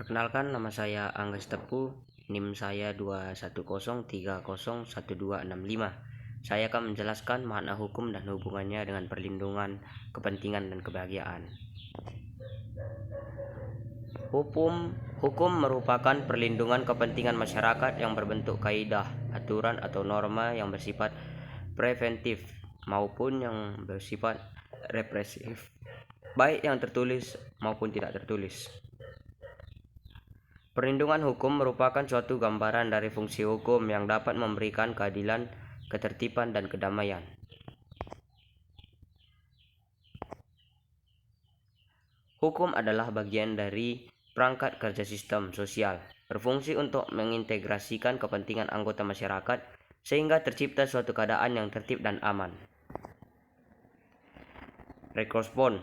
Perkenalkan, nama saya Angga Tepu, NIM saya 210301265. Saya akan menjelaskan makna hukum dan hubungannya dengan perlindungan, kepentingan, dan kebahagiaan. Hukum merupakan perlindungan kepentingan masyarakat yang berbentuk kaidah, aturan, atau norma yang bersifat preventif maupun yang bersifat represif, baik yang tertulis maupun tidak tertulis. Perlindungan hukum merupakan suatu gambaran dari fungsi hukum yang dapat memberikan keadilan, ketertiban, dan kedamaian. Hukum adalah bagian dari perangkat kerja sistem sosial, berfungsi untuk mengintegrasikan kepentingan anggota masyarakat sehingga tercipta suatu keadaan yang tertib dan aman. Respon.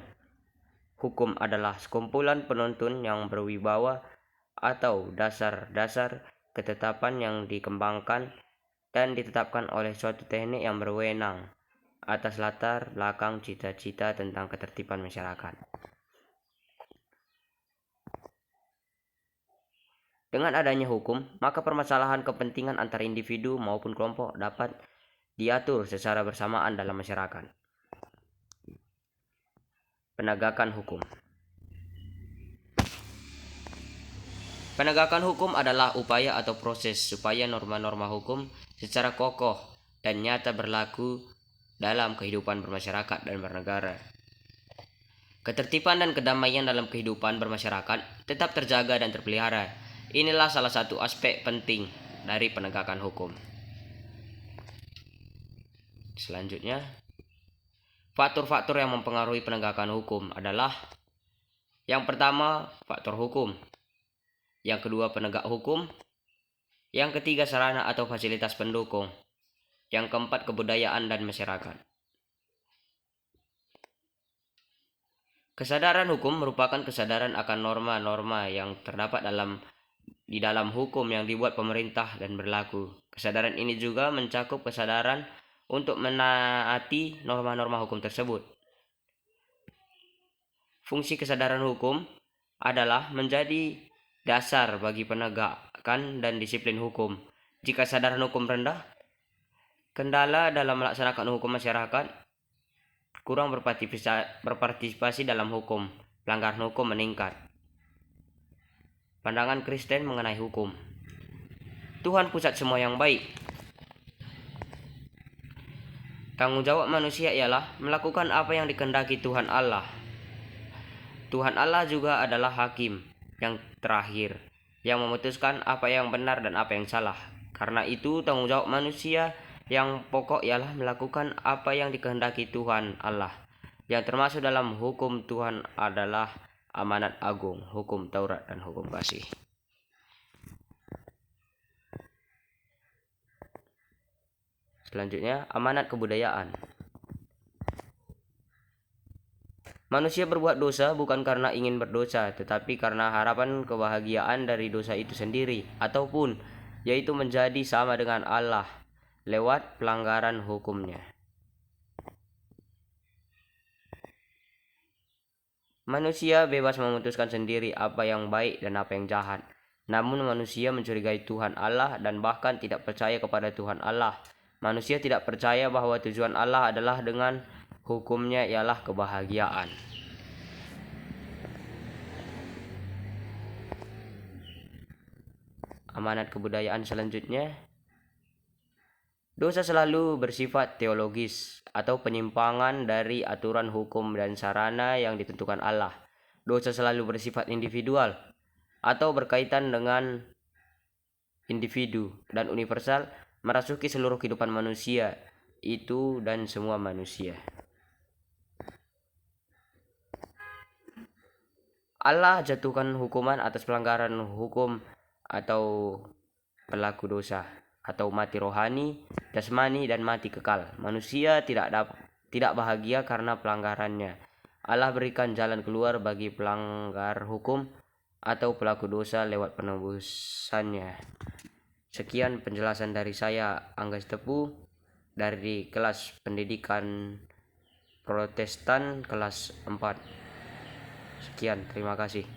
Hukum adalah sekumpulan penuntun yang berwibawa atau dasar-dasar ketetapan yang dikembangkan dan ditetapkan oleh suatu teknik yang berwenang atas latar belakang cita-cita tentang ketertiban masyarakat. Dengan adanya hukum, maka permasalahan kepentingan antar individu maupun kelompok dapat diatur secara bersamaan dalam masyarakat. Penegakan hukum. Penegakan hukum adalah upaya atau proses supaya norma-norma hukum secara kokoh dan nyata berlaku dalam kehidupan bermasyarakat dan bernegara. Ketertiban dan kedamaian dalam kehidupan bermasyarakat tetap terjaga dan terpelihara. Inilah salah satu aspek penting dari penegakan hukum. Selanjutnya, faktor-faktor yang mempengaruhi penegakan hukum adalah: yang pertama, faktor hukum. Yang kedua, penegak hukum. Yang ketiga, sarana atau fasilitas pendukung. Yang keempat, kebudayaan dan masyarakat. Kesadaran hukum merupakan kesadaran akan norma-norma yang terdapat di dalam hukum yang dibuat pemerintah dan berlaku. Kesadaran ini juga mencakup kesadaran untuk menaati norma-norma hukum tersebut. Fungsi kesadaran hukum adalah menjadi dasar bagi penegakan dan disiplin hukum. Jika kesadaran hukum rendah, kendala dalam melaksanakan hukum masyarakat kurang berpartisipasi dalam hukum, pelanggaran hukum meningkat. Pandangan Kristen mengenai hukum. Tuhan pusat semua yang baik. Tanggung jawab manusia ialah melakukan apa yang dikehendaki Tuhan Allah. Tuhan Allah juga adalah hakim yang terakhir, yang memutuskan apa yang benar dan apa yang salah. Karena itu, tanggung jawab manusia yang pokok ialah melakukan apa yang dikehendaki Tuhan Allah. Yang termasuk dalam hukum Tuhan adalah amanat agung, hukum Taurat, dan hukum kasih. Selanjutnya, amanat kebudayaan. Manusia berbuat dosa bukan karena ingin berdosa, tetapi karena harapan kebahagiaan dari dosa itu sendiri, ataupun yaitu menjadi sama dengan Allah lewat pelanggaran hukumnya. Manusia bebas memutuskan sendiri apa yang baik dan apa yang jahat. Namun manusia mencurigai Tuhan Allah dan bahkan tidak percaya kepada Tuhan Allah. Manusia tidak percaya bahwa tujuan Allah adalah dengan hukumnya ialah kebahagiaan. Amanat kebudayaan selanjutnya. Dosa selalu bersifat teologis atau penyimpangan dari aturan hukum dan sarana yang ditentukan Allah. Dosa selalu bersifat individual atau berkaitan dengan individu dan universal, merasuki seluruh kehidupan manusia itu dan semua manusia. Allah jatuhkan hukuman atas pelanggaran hukum atau pelaku dosa, atau mati rohani, jasmani, dan mati kekal. Manusia tidak bahagia karena pelanggarannya. Allah berikan jalan keluar bagi pelanggar hukum atau pelaku dosa lewat penebusannya. Sekian penjelasan dari saya, Angga Tepu, dari kelas pendidikan Protestan kelas 4. Sekian, terima kasih.